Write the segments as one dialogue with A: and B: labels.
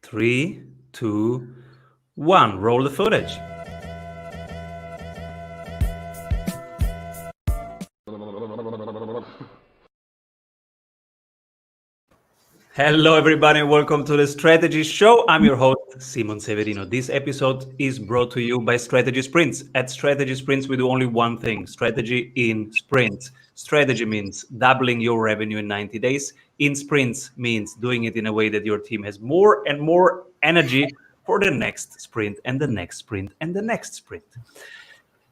A: 3, 2, 1. Roll the footage. Hello, everybody, and welcome to the Strategy Show. I'm your host, Simon Severino. This episode is brought to you by Strategy Sprints. At Strategy Sprints, we do only one thing: strategy in sprints. Strategy means doubling your revenue in 90 days. In sprints means doing it in a way that your team has more and more energy for the next sprint and the next sprint and the next sprint.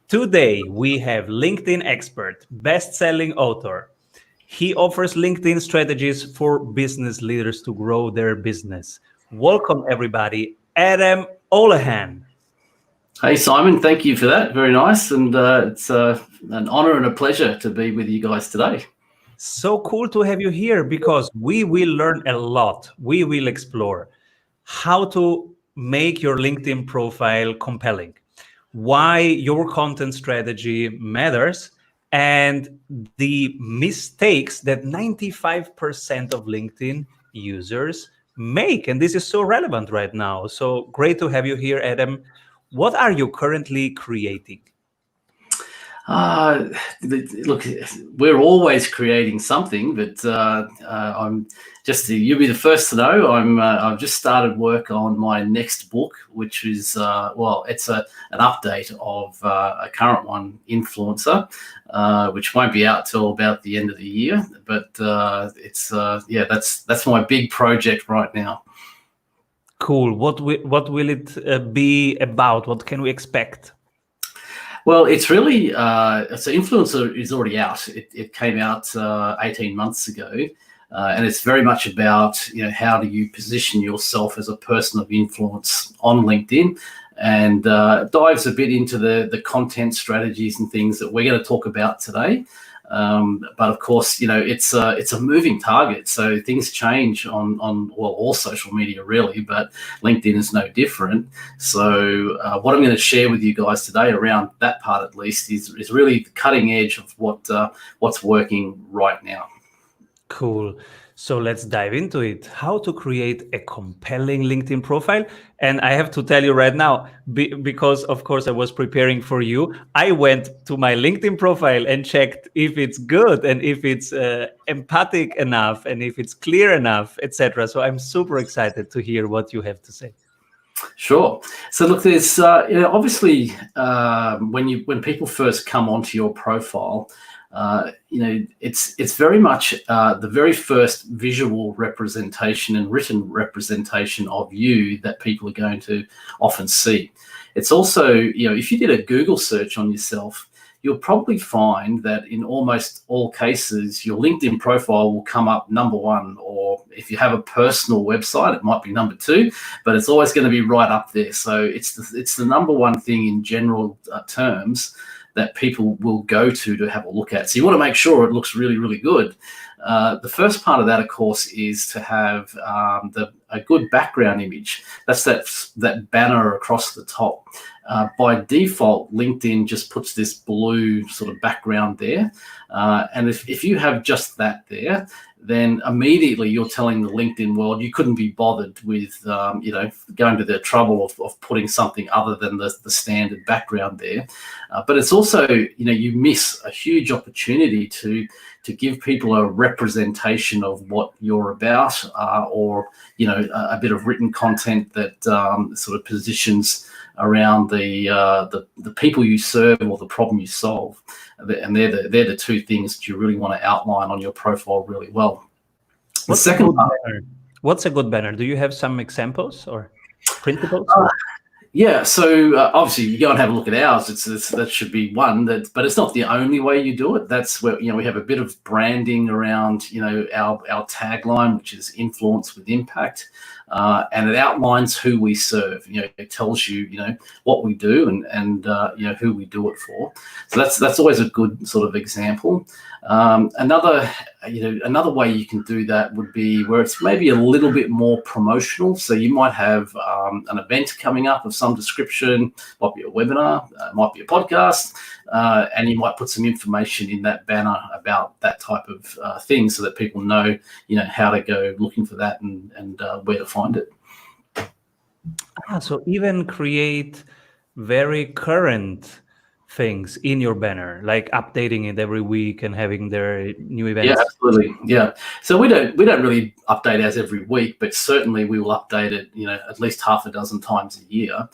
A: Today, we have LinkedIn expert, best-selling author. He offers LinkedIn strategies for business leaders to grow their business. Welcome, everybody, Adam Houlahan.
B: Hey, Simon, thank you for that. Very nice. And it's an honor and a pleasure to be with you guys today.
A: So cool to have you here because we will learn a lot. We will explore how to make your LinkedIn profile compelling, why your content strategy matters, and the mistakes that 95% of LinkedIn users make. And this is so relevant right now. So great to have you here, Adam. What are you currently creating?
B: Look, we're always creating something, but I'm just you'll be the first to know. I've just started work on my next book, which is it's an update of a current one, Influencer, which won't be out till about the end of the year. But that's my big project right now.
A: Cool. What will it be about? What can we expect?
B: Well, it's really so Influencer is already out. It came out 18 months ago, and it's very much about how do you position yourself as a person of influence on LinkedIn, and dives a bit into the content strategies and things that we're going to talk about today. But of course, it's a moving target, so things change on all social media really, but LinkedIn is no different. So what I'm going to share with you guys today around that part, at least, is really the cutting edge of what's working right now.
A: Cool. So let's dive into it. How to create a compelling LinkedIn profile. And I have to tell you right now, because of course I was preparing for you, I went to my LinkedIn profile and checked if it's good and if it's empathic enough and if it's clear enough, etc. So I'm super excited to hear what you have to say.
B: Sure. So look, there's obviously when people first come onto your profile, it's very much the very first visual representation and written representation of you that people are going to often see. It's also, if you did a Google search on yourself, you'll probably find that in almost all cases, your LinkedIn profile will come up number one, or if you have a personal website, it might be number two, but it's always going to be right up there. So it's the number one thing in general terms that people will go to have a look at. So you want to make sure it looks really, really good. The first part of that, of course, is to have a good background image. That's that banner across the top. By default, LinkedIn just puts this blue sort of background there. And if you have just that there, then immediately you're telling the LinkedIn world you couldn't be bothered with, going to the trouble of putting something other than the standard background there. But it's also, you miss a huge opportunity to give people a representation of what you're about, or a bit of written content that sort of positions around the people you serve or the problem you solve, and they're the two things that you really want to outline on your profile really well.
A: What's a good banner? Do you have some examples or principles?
B: Yeah, so obviously you go and have a look at ours. That should be one, but it's not the only way you do it. That's where we have a bit of branding around our tagline, which is influence with impact, and it outlines who we serve. It tells you what we do and who we do it for. So that's always a good sort of example. Another way you can do that would be where it's maybe a little bit more promotional. So you might have an event coming up of some description, might be a webinar, might be a podcast, and you might put some information in that banner about that type of thing so that people know how to go looking for that and where to find it.
A: So even create very current things in your banner, like updating it every week and having their new
B: Yeah,
A: events.
B: absolutely. Yeah. So we don't really update ours every week, but certainly we will update it, at least half a dozen times a year,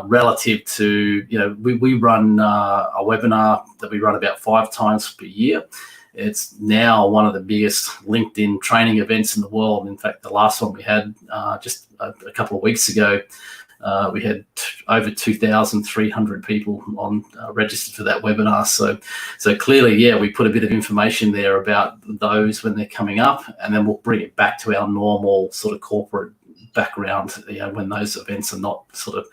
B: relative to, we run a webinar that we run about 5 times per year. It's now one of the biggest LinkedIn training events in the world. In fact, the last one we had just a couple of weeks ago, we had over 2,300 people on registered for that webinar. So clearly, yeah, we put a bit of information there about those when they're coming up, and then we'll bring it back to our normal sort of corporate background, when those events are not sort of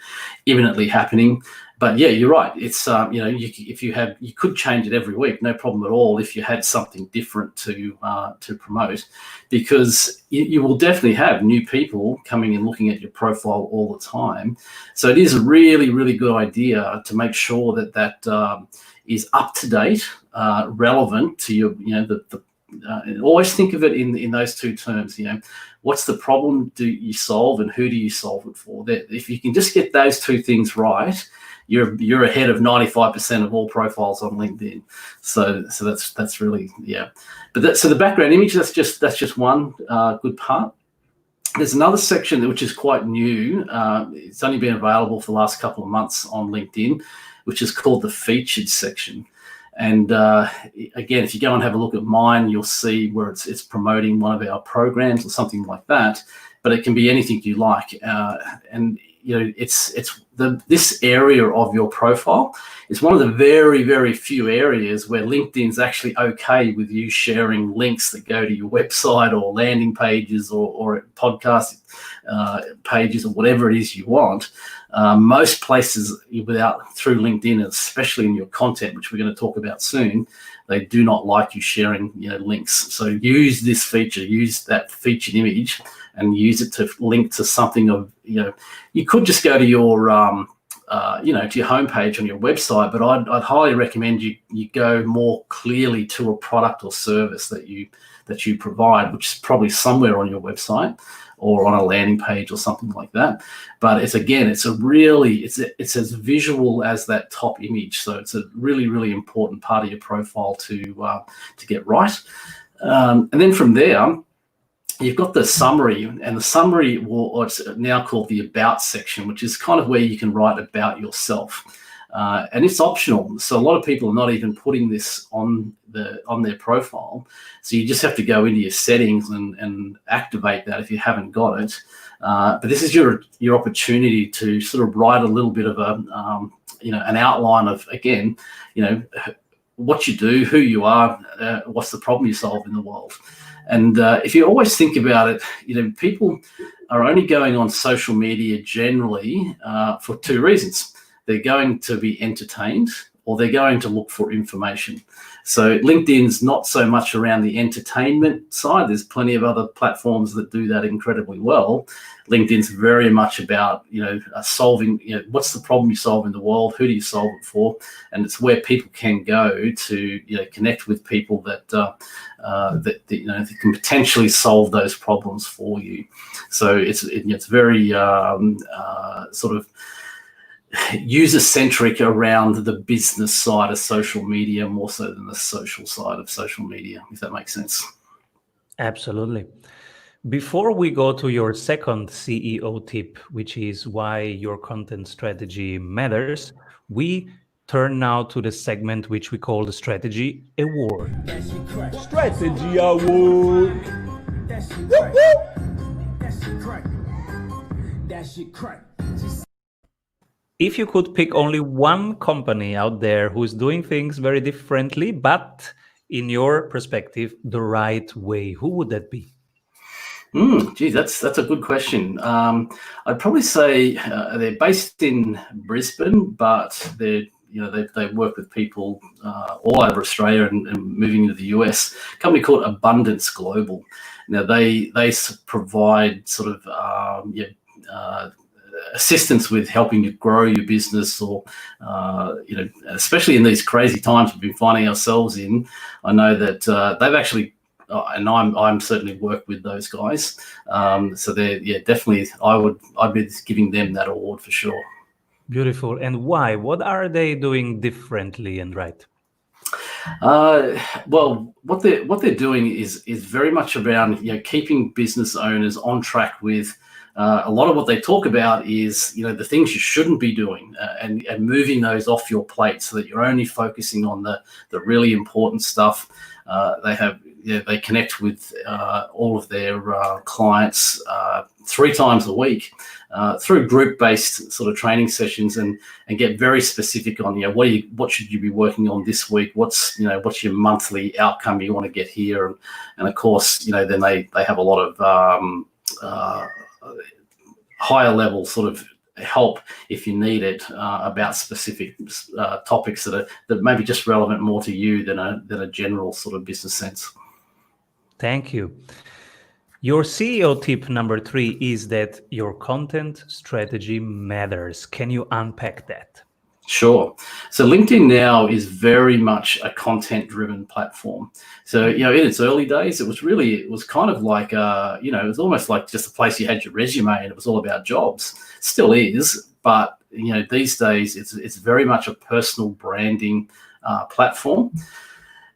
B: imminently happening. But yeah, you're right. It's you could change it every week, no problem at all, if you had something different to promote, because you will definitely have new people coming and looking at your profile all the time. So it is a really, really good idea to make sure that is up to date, relevant to your, always think of it in those two terms. What's the problem do you solve, and who do you solve it for? If you can just get those two things right, you're ahead of 95% of all profiles on LinkedIn. So that's really, yeah. But so the background image, that's just one good part. There's another section which is quite new. It's only been available for the last couple of months on LinkedIn, which is called the featured section. And again, if you go and have a look at mine, you'll see where it's promoting one of our programs or something like that. But it can be anything you like, and this area of your profile is one of the very, very few areas where LinkedIn's actually okay with you sharing links that go to your website or landing pages or podcast pages or whatever it is you want. Most places through LinkedIn, especially in your content, which we're going to talk about soon, they do not like you sharing links. So use this feature, use that featured image, and use it to link to something of, you could just go to your to your homepage on your website, but I'd highly recommend you go more clearly to a product or service that you provide, which is probably somewhere on your website or on a landing page or something like that. But it's as visual as that top image. So it's a really, really important part of your profile to get right. And then from there, you've got the summary, and the summary it's now called the about section, which is kind of where you can write about yourself. And it's optional. So a lot of people are not even putting this on their profile. So you just have to go into your settings and activate that if you haven't got it. But this is your opportunity to sort of write a little bit of an outline of, again, what you do, who you are, what's the problem you solve in the world. And if you always think about it, people are only going on social media generally for two reasons. They're going to be entertained, or they're going to look for information. So LinkedIn's not so much around the entertainment side. There's plenty of other platforms that do that incredibly well. LinkedIn's very much about, solving, what's the problem you solve in the world? Who do you solve it for? And it's where people can go to, connect with people that that can potentially solve those problems for you. So it's very sort of user-centric around the business side of social media, more so than the social side of social media, if that makes sense.
A: Absolutely. Before we go to your second CEO tip, which is why your content strategy matters, we turn now to the segment which we call the Strategy Award.
C: Strategy Award.
A: If you could pick only one company out there who's doing things very differently, but in your perspective, the right way, who would that be?
B: Gee, that's a good question. I'd probably say they're based in Brisbane, but they work with people all over Australia and moving into the US. A company called Abundance Global. Now they provide sort of assistance with helping you grow your business, or especially in these crazy times we've been finding ourselves in. I know that they've actually and I'm certainly work with those guys. So they're definitely I'd be giving them that award for sure.
A: Beautiful. And why? What are they doing differently and right?
B: Well, what they're doing is very much around keeping business owners on track with. A lot of what they talk about is the things you shouldn't be doing, and moving those off your plate so that you're only focusing on the really important stuff. They connect with all of their clients 3 times a week through group-based sort of training sessions, and get very specific on what should you be working on this week, what's your monthly outcome you want to get here, and of course then they have a lot of higher level sort of help if you need it about specific topics that may be just relevant more to you than a general sort of business sense.
A: Thank you. Your CEO tip number 3 is that your content strategy matters. Can you unpack that?
B: Sure. So LinkedIn now is very much a content-driven platform. So in its early days, it was kind of like it was almost like just a place you had your resume and it was all about jobs. Still is, but these days it's very much a personal branding platform,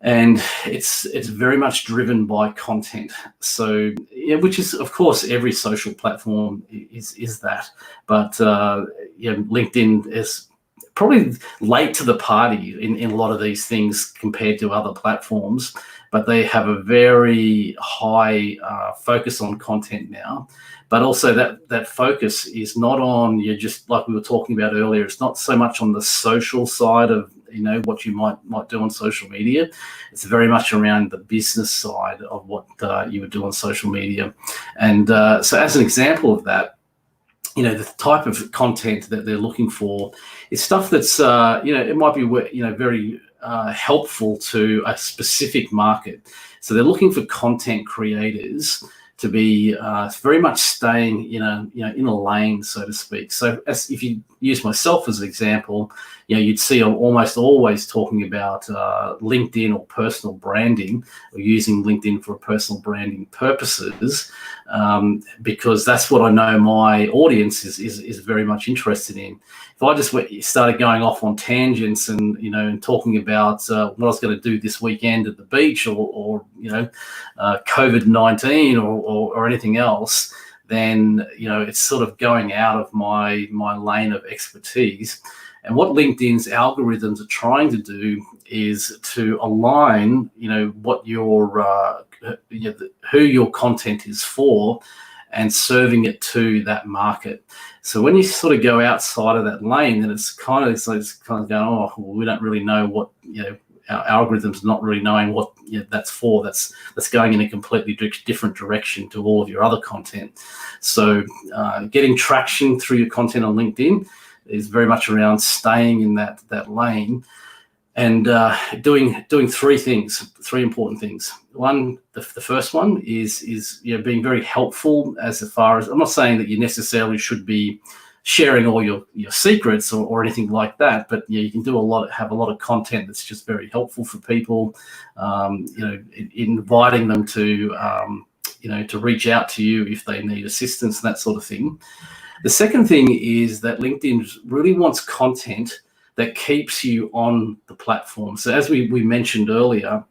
B: and it's very much driven by content. So which is of course every social platform is that, but LinkedIn is probably late to the party in a lot of these things compared to other platforms, but they have a very high focus on content now. But also that focus is not on, just like we were talking about earlier, it's not so much on the social side of what you might do on social media. It's very much around the business side of what you would do on social media. And so as an example of that, the type of content that they're looking for is stuff that's, it might be, very helpful to a specific market. So they're looking for content creators to be very much staying in a lane, so to speak. So if you use myself as an example, you'd see I'm almost always talking about LinkedIn or personal branding, or using LinkedIn for personal branding purposes, because that's what I know my audience is very much interested in. If I just started going off on tangents and talking about what I was going to do this weekend at the beach, or COVID-19 or anything else, then it's sort of going out of my lane of expertise. And what LinkedIn's algorithms are trying to do is to align, what your who your content is for, and serving it to that market. So when you sort of go outside of that lane, then it's kind of going, oh, well, we don't really know what our algorithms not really knowing what that's for. That's going in a completely different direction to all of your other content. So getting traction through your content on LinkedIn is very much around staying in that lane, and doing 3 important things. One, the first one is being very helpful as far as, I'm not saying that you necessarily should be sharing all your secrets or anything like that, but you can have a lot of content that's just very helpful for people, inviting them to to reach out to you if they need assistance, that sort of thing. The second thing is that LinkedIn really wants content that keeps you on the platform. So as we mentioned earlier,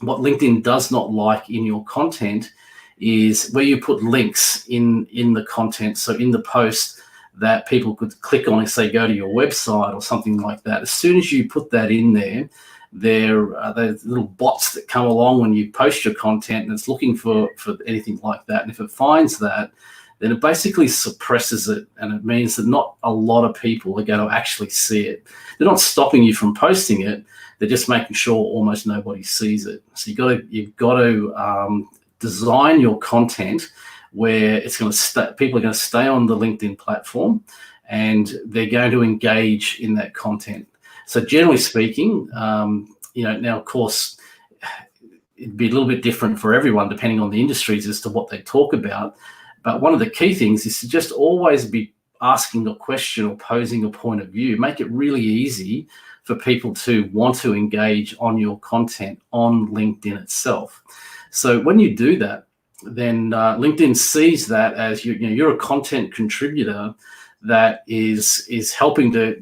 B: what LinkedIn does not like in your content is where you put links in the content. So in the post that people could click on and say, go to your website or something like that. As soon as you put that in there, there are those little bots that come along when you post your content, and it's looking for anything like that. And if it finds that, then it basically suppresses it, and it means that not a lot of people are going to actually see it. They're not stopping you from posting it; they're just making sure almost nobody sees it. So you've got to design your content where it's going to people are going to stay on the LinkedIn platform, and they're going to engage in that content. So generally speaking, now of course it'd be a little bit different for everyone depending on the industries as to what they talk about. But one of the key things is to just always be asking a question or posing a point of view. Make it really easy for people to want to engage on your content on LinkedIn itself. So when you do that, then LinkedIn sees that as you're a content contributor that is helping to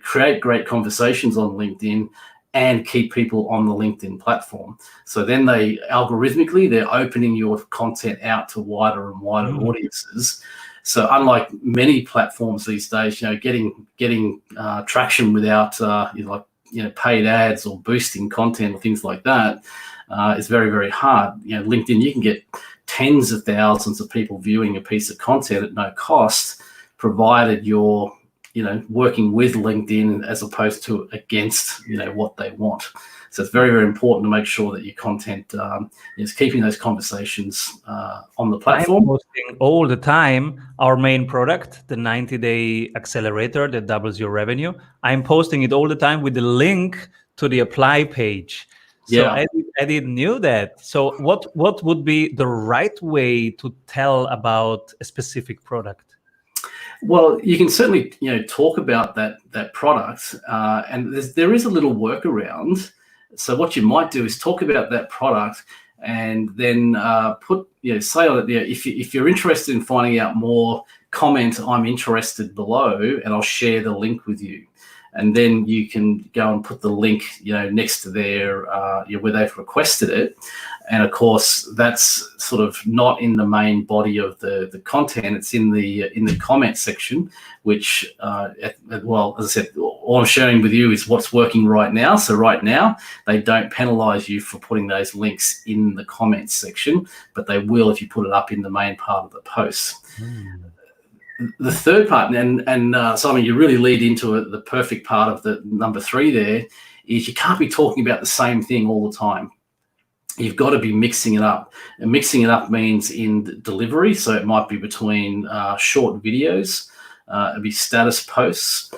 B: create great conversations on LinkedIn and keep people on the LinkedIn platform. So then algorithmically they're opening your content out to wider and wider audiences. So unlike many platforms these days, getting traction without paid ads or boosting content or things like that is very, very hard. LinkedIn, you can get tens of thousands of people viewing a piece of content at no cost, provided you're working with LinkedIn as opposed to against what they want. So it's very, very important to make sure that your content is keeping those conversations on the platform.
A: I'm posting all the time our main product, the 90-day accelerator that doubles your revenue. I'm posting it all the time with the link to the apply page. So
B: Yeah.
A: I didn't knew that. So what would be the right way to tell about a specific product?
B: Well, you can certainly talk about that product, and there is a little workaround. So what you might do is talk about that product, and then put say on it if you're interested in finding out more, comment "I'm interested" below, and I'll share the link with you. And then you can go and put the link, next to their where they've requested it. And of course, that's sort of not in the main body of the content. It's in the comment section, which, well, as I said, all I'm sharing with you is what's working right now. So right now, they don't penalize you for putting those links in the comments section, but they will if you put it up in the main part of the post. The third part, and Simon, you really lead into it. The perfect part of the number 3 there is you can't be talking about the same thing all the time. You've got to be mixing it up. And mixing it up means in delivery. So it might be between short videos, it'd be status posts,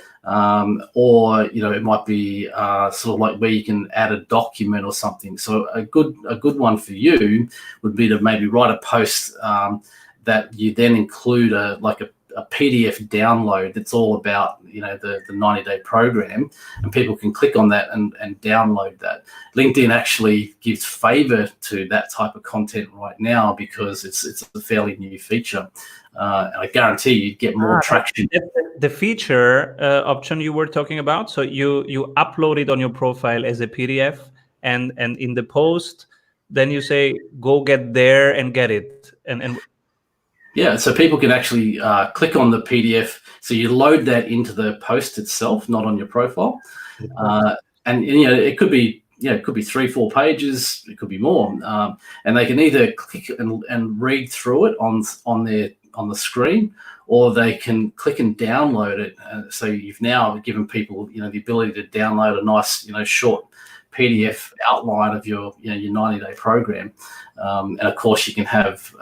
B: or it might be sort of like where you can add a document or something. So a good one for you would be to maybe write a post that you then include a PDF download that's all about the 90-day program, and people can click on that and download that. LinkedIn actually gives favor to that type of content right now because it's a fairly new feature, and I guarantee you get more traction.
A: The feature option you were talking about, so you upload it on your profile as a PDF, and in the post then you say go get there and get it, and
B: yeah, so people can actually click on the PDF. So you load that into the post itself, not on your profile. And it could be 3-4 pages. It could be more. And they can either click and read through it on the screen, or they can click and download it. So you've now given people the ability to download a nice short PDF outline of your 90-day program, and of course you can have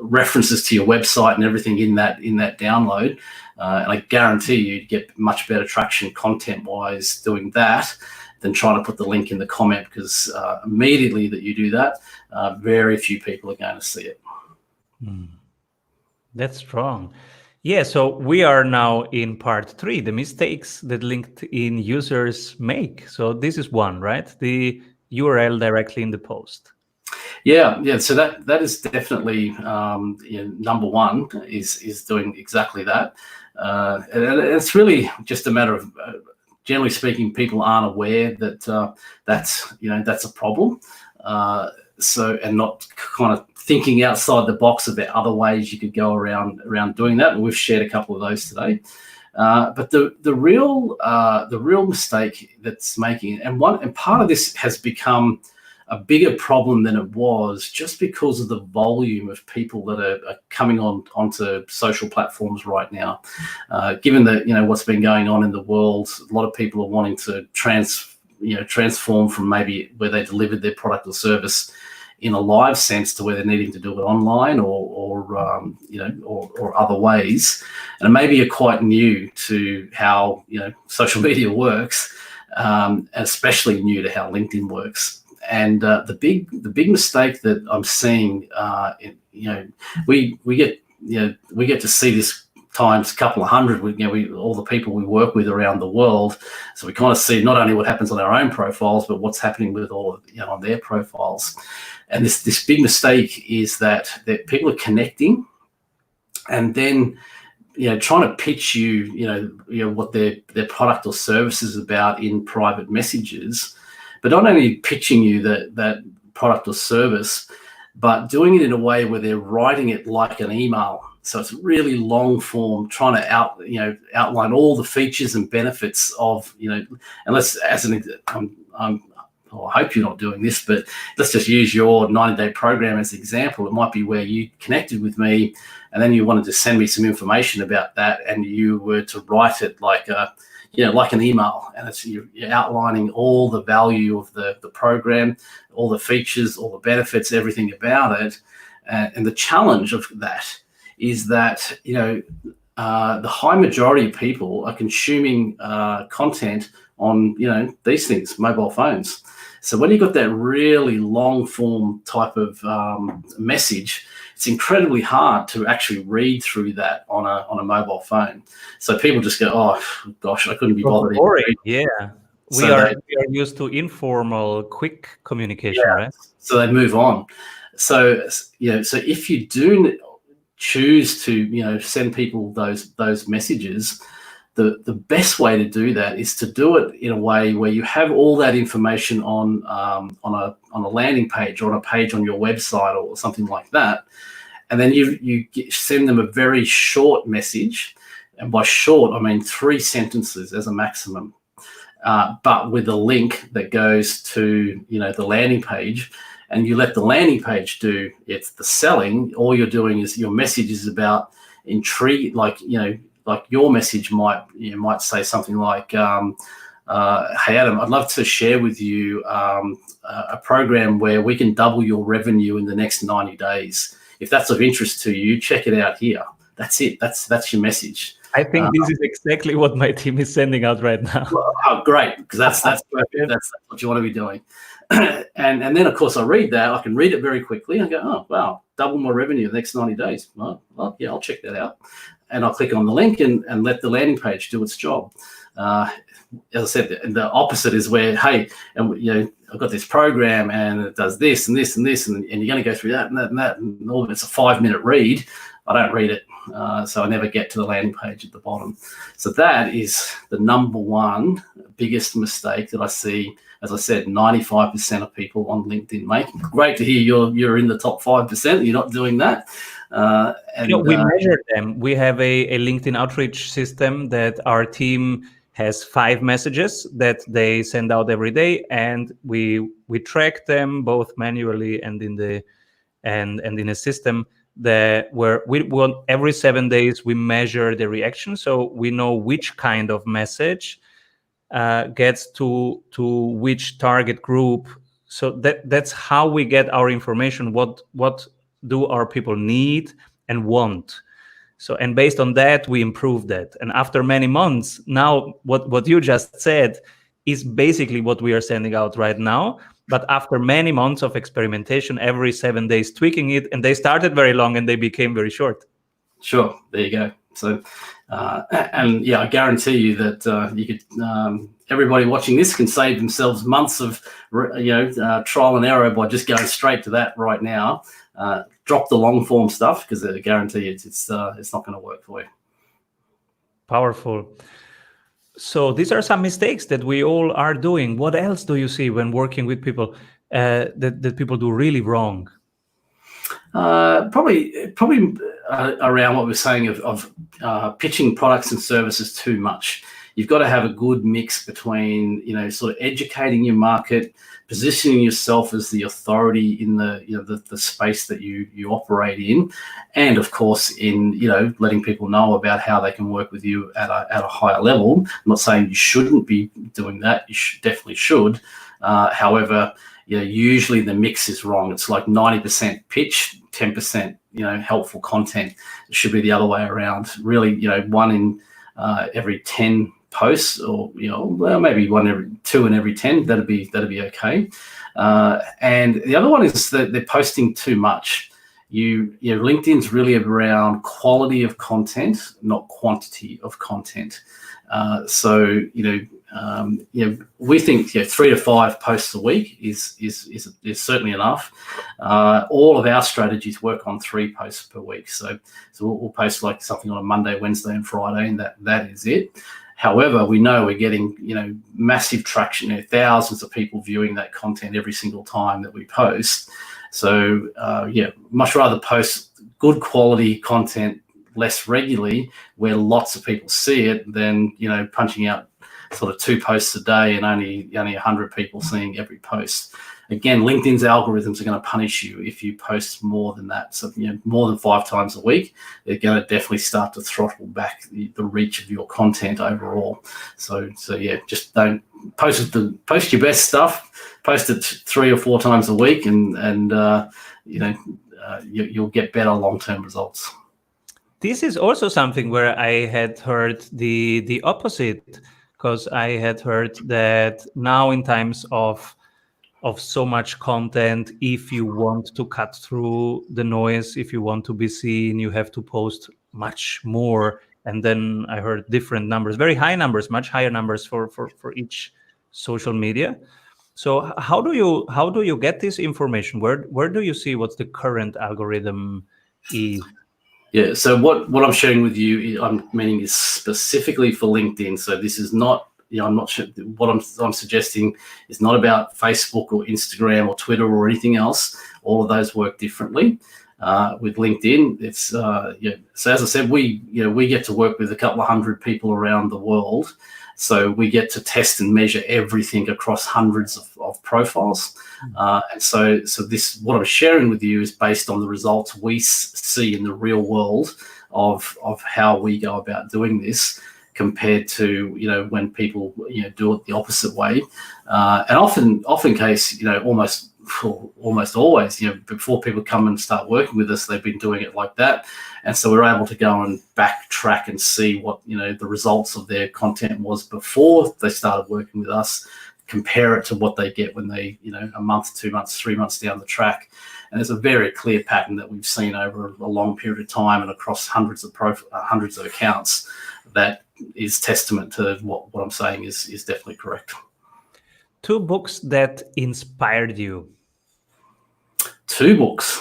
B: references to your website and everything in that download, and I guarantee you'd get much better traction content wise doing that than trying to put the link in the comment, because immediately that you do that, very few people are going to see it.
A: That's strong. Yeah, so we are now in part 3, the mistakes that LinkedIn users make. So this is one, right? The URL directly in the post.
B: Yeah. So that is definitely number 1 is doing exactly that, and it's really just a matter of generally speaking, people aren't aware that that's a problem. So, and not kind of thinking outside the box about other ways you could go around doing that. And we've shared a couple of those today. But the real mistake that's making it, and part of this has become a bigger problem than it was just because of the volume of people that are coming onto social platforms right now. Given that what's been going on in the world, a lot of people are wanting to transform from maybe where they delivered their product or service in a live sense to where they're needing to do it online or other ways. And maybe you're quite new to how social media works, especially new to how LinkedIn works. And the big mistake that I'm seeing, we get to see this times a couple of hundred. All the people we work with around the world, so we kind of see not only what happens on our own profiles, but what's happening with all on their profiles. And this big mistake is that people are connecting, and then trying to pitch what their product or service is about in private messages, but not only pitching you that product or service, but doing it in a way where they're writing it like an email. So it's really long form, trying to outline all the features and benefits of unless I hope you're not doing this, but let's just use your 90-day program as an example. It might be where you connected with me and then you wanted to send me some information about that, and you were to write it like an email, and you're outlining all the value of the program, all the features, all the benefits, everything about it. And the challenge of that is that the high majority of people are consuming content on these things, mobile phones. So when you've got that really long form type of message, it's incredibly hard to actually read through that on a mobile phone. So people just go, oh gosh, I couldn't be bothered.
A: Yeah, we are used to informal, quick communication, right?
B: So they move on. So if you do choose to send people those messages, the best way to do that is to do it in a way where you have all that information on a landing page or on a page on your website or something like that, and then you send them a very short message, and by short I mean 3 sentences as a maximum, but with a link that goes to the landing page, and you let the landing page do the selling. All you're doing is your message is about intrigue, like your message might say something like, hey Adam, I'd love to share with you a program where we can double your revenue in the next 90 days. If that's of interest to you, check it out here. That's it. That's your message.
A: I think this is exactly what my team is sending out right now.
B: Well, oh, great, because that's perfect. That's what you want to be doing. And then, of course, I read that. I can read it very quickly. I go, oh, wow, double my revenue in the next 90 days. Well, yeah, I'll check that out. And I'll click on the link and let the landing page do its job. As I said, the opposite is where, hey, and I've got this program and it does this and this and this, and you're going to go through that and that and that, and all of it's a 5-minute read. I don't read it, so I never get to the landing page at the bottom. So that is the number one biggest mistake that I see. As I said, 95% of people on LinkedIn make. Great to hear you're in the top 5%. You're not doing that.
A: We measure them. We have a LinkedIn outreach system that our team has 5 messages that they send out every day, and we track them both manually and in a system where we want every 7 days we measure the reaction, so we know which kind of message gets to which target group. So that's how we get our information. What do our people need and want? So, and based on that, we improve that. And after many months, now what you just said is basically what we are sending out right now. But after many months of experimentation, every 7 days tweaking it, and they started very long and they became very short.
B: Sure, there you go. So, and yeah, I guarantee you that you could. Everybody watching this can save themselves months of trial and error by just going straight to that right now. Drop the long form stuff, because I guarantee it's not going to work for you.
A: Powerful. So these are some mistakes that we all are doing. What else do you see when working with people that people do really wrong?
B: Probably around what we're saying of pitching products and services too much. You've got to have a good mix between, sort of educating your market, positioning yourself as the authority in the space that you operate in, and of course in letting people know about how they can work with you at a higher level. I'm not saying you shouldn't be doing that. You definitely should. However, usually the mix is wrong. It's like 90% pitch, 10% helpful content. It should be the other way around. Really, 1 in every 10 posts, or well, maybe 2 in every 10. That'd be okay. And the other one is that they're posting too much. LinkedIn's really around quality of content, not quantity of content. We think 3 to 5 posts a week is certainly enough. All of our strategies work on 3 posts per week. So we'll post like something on a Monday, Wednesday, and Friday, and that is it. However, we know we're getting massive traction. Thousands of people viewing that content every single time that we post. So much rather post good quality content less regularly, where lots of people see it, than punching out sort of 2 posts a day and only 100 people seeing every post. Again, LinkedIn's algorithms are going to punish you if you post more than that. So more than 5 times a week, they're going to definitely start to throttle back the reach of your content overall. So just don't post your best stuff. Post it 3 or 4 times a week, and you'll get better long-term results.
A: This is also something where I had heard the opposite, because I had heard that now in times of so much content, if you want to cut through the noise, if you want to be seen, you have to post much more. And then I heard different numbers, very high numbers, much higher numbers for each social media. So how do you get this information? Where do you see what the current algorithm is?
B: Yeah, so what I'm sharing with you, I'm meaning is specifically for LinkedIn. So this is not, I'm not sure what I'm suggesting is not about Facebook or Instagram or Twitter or anything else. All of those work differently. With LinkedIn, it's So as I said, we get to work with a couple of hundred people around the world. So we get to test and measure everything across hundreds of profiles. And so this, what I'm sharing with you, is based on the results we see in the real world of how we go about doing this, compared to when people do it the opposite way. And often case, almost always, before people come and start working with us, they've been doing it like that. And so we're able to go and backtrack and see what the results of their content was before they started working with us, compare it to what they get when they a month, 2 months, 3 months down the track. And there's a very clear pattern that we've seen over a long period of time and across hundreds of accounts that is testament to what I'm saying is definitely correct.
A: 2 books that inspired you. 2
B: books.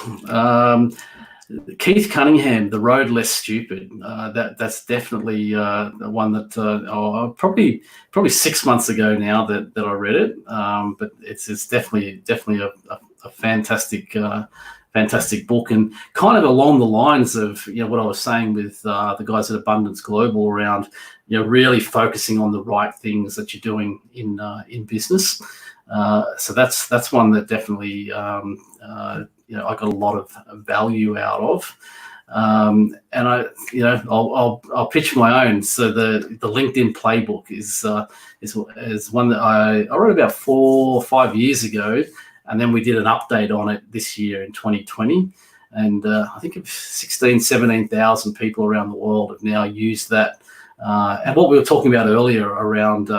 B: Keith Cunningham, The Road Less Stupid. That's definitely the one that probably 6 months ago now that I read it. But it's definitely a fantastic book, and kind of along the lines of what I was saying with the guys at Abundance Global around really focusing on the right things that you're doing in business. So that's one that definitely I got a lot of value out of. And I'll pitch my own. So the LinkedIn playbook is one that I wrote about 4 or 5 years ago. And then we did an update on it this year in 2020. And I think 17,000 people around the world have now used that. And what we were talking about earlier around,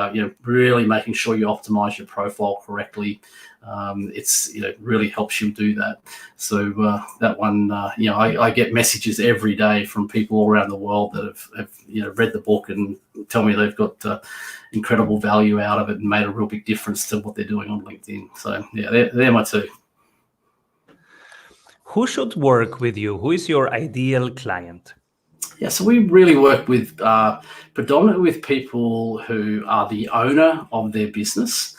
B: really making sure you optimize your profile correctly. It really helps you do that. So that one, I get messages every day from people all around the world that have read the book and tell me they've got incredible value out of it and made a real big difference to what they're doing on LinkedIn. So yeah, they're my 2.
A: Who should work with you? Who is your ideal client?
B: Yeah, so we really work with predominantly with people who are the owner of their business.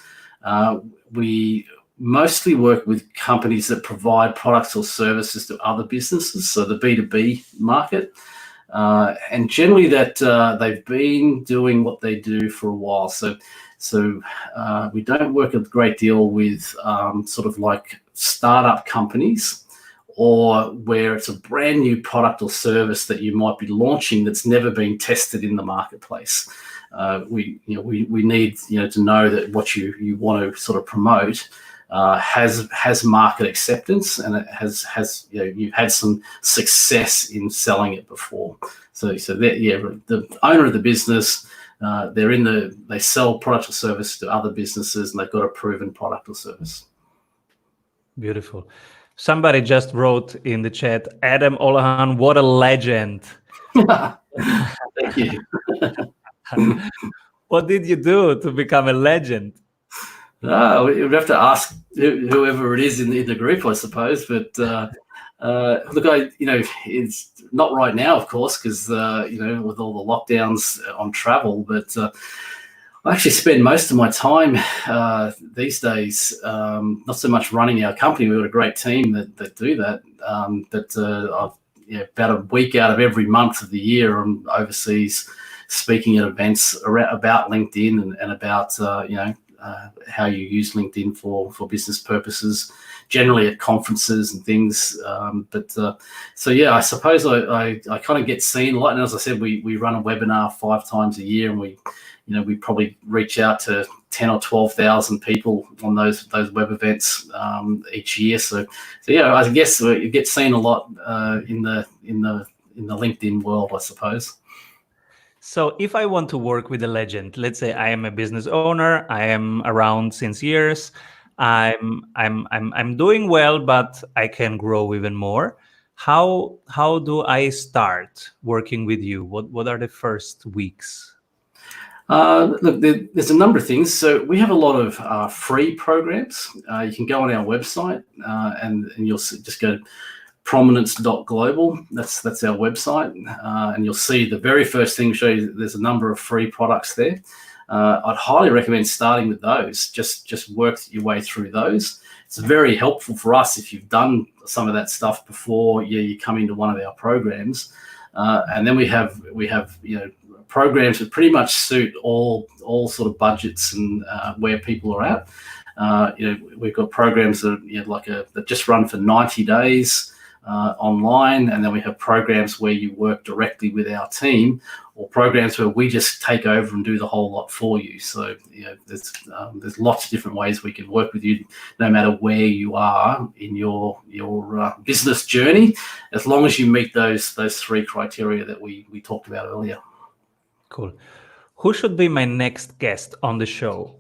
B: We mostly work with companies that provide products or services to other businesses, so the B2B market. And generally that they've been doing what they do for a while. So we don't work a great deal with sort of like startup companies, or where it's a brand new product or service that you might be launching that's never been tested in the marketplace. We need to know that what you want to sort of promote has market acceptance, and it has you've had some success in selling it before. So the owner of the business, they sell product or service to other businesses, and they've got a proven product or service.
A: Beautiful. Somebody just wrote in the chat, Adam Houlahan, what a legend.
B: Thank you.
A: What did you do to become a legend?
B: We'd have to ask whoever it is in the group, I suppose. But look, it's not right now, of course, because with all the lockdowns on travel. But I actually spend most of my time these days not so much running our company. We've got a great team that do that. About a week out of every month of the year, I'm overseas speaking at events about LinkedIn and about how you use LinkedIn for business purposes, generally at conferences and things. I suppose I kind of get seen a lot. And as I said, we run a webinar 5 times a year, and we probably reach out to 10 or 12,000 people on those web events each year. So I guess you get seen a lot in the LinkedIn world, I suppose.
A: So if I want to work with a legend, let's say I am a business owner, I am around since years, I'm doing well, but I can grow even more. How do I start working with you? What are the first weeks?
B: Look, there's a number of things. So we have a lot of free programs. You can go on our website and you'll just go to prominence.global. That's our website, and you'll see the very first thing show you that there's a number of free products there. I'd highly recommend starting with those. Just work your way through those. It's very helpful for us if you've done some of that stuff before you come into one of our programs. And then we have programs that pretty much suit all sort of budgets and where people are at. We've got programs that that just run for 90 days. Online, and then we have programs where you work directly with our team, or programs where we just take over and do the whole lot for you. So there's lots of different ways we can work with you, no matter where you are in your business journey, as long as you meet those 3 criteria that we talked about earlier.
A: Cool. Who should be my next guest on the show?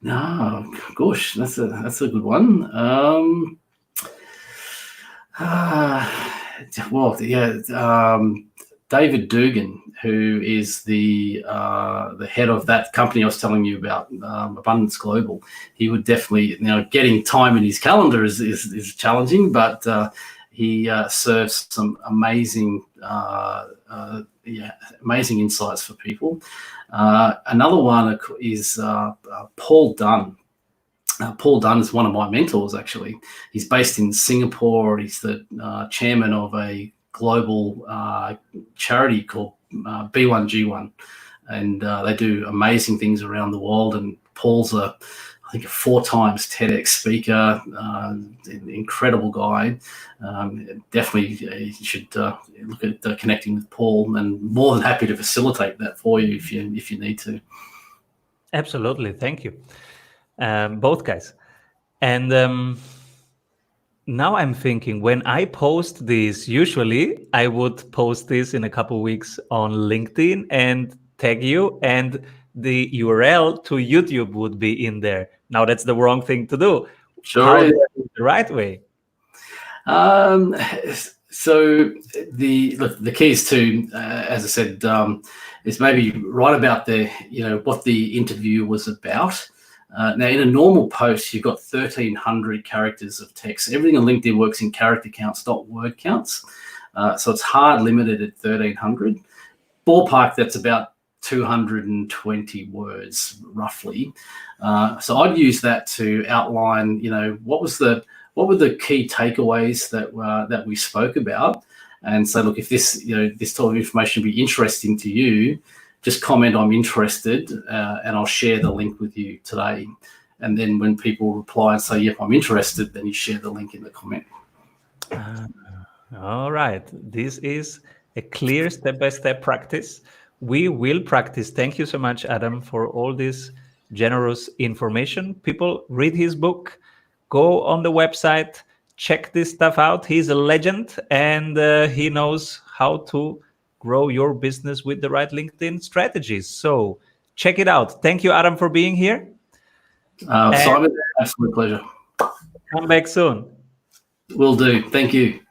B: No, gosh, that's a good one. David Dugan, who is the head of that company I was telling you about, Abundance Global. He would definitely, getting time in his calendar is challenging, but he serves some amazing insights for people. Another one is Paul Dunn. Paul Dunn is one of my mentors, actually. He's based in Singapore. He's the chairman of a global charity called B1G1. And they do amazing things around the world. And Paul's I think a 4 times TEDx speaker, incredible guy. Definitely you should look at connecting with Paul, and more than happy to facilitate that for you if you need to.
A: Absolutely. Thank you. Both guys. And now I'm thinking, when I post this, usually I would post this in a couple weeks on LinkedIn and tag you, and the URL to YouTube would be in there. Now that's the wrong thing to do.
B: Sure.
A: How is the right way?
B: So the key is to, as I said, is maybe write about what the interview was about. Now, in a normal post, you've got 1,300 characters of text. Everything on LinkedIn works in character counts, not word counts. So it's hard limited at 1,300. Ballpark, that's about 220 words, roughly. So I'd use that to outline, what were the key takeaways that we spoke about, and say, look, if this type of information would be interesting to you, just comment "I'm interested," and I'll share the link with you today. And then when people reply and say, "Yep, I'm interested," then you share the link in the comment.
A: All right. This is a clear step-by-step practice. We will practice. Thank you so much, Adam, for all this generous information. People, read his book, go on the website, check this stuff out. He's a legend, and he knows how to grow your business with the right LinkedIn strategies. So check it out. Thank you, Adam, for being here.
B: Simon, absolute pleasure.
A: Come back soon.
B: Will do. Thank you.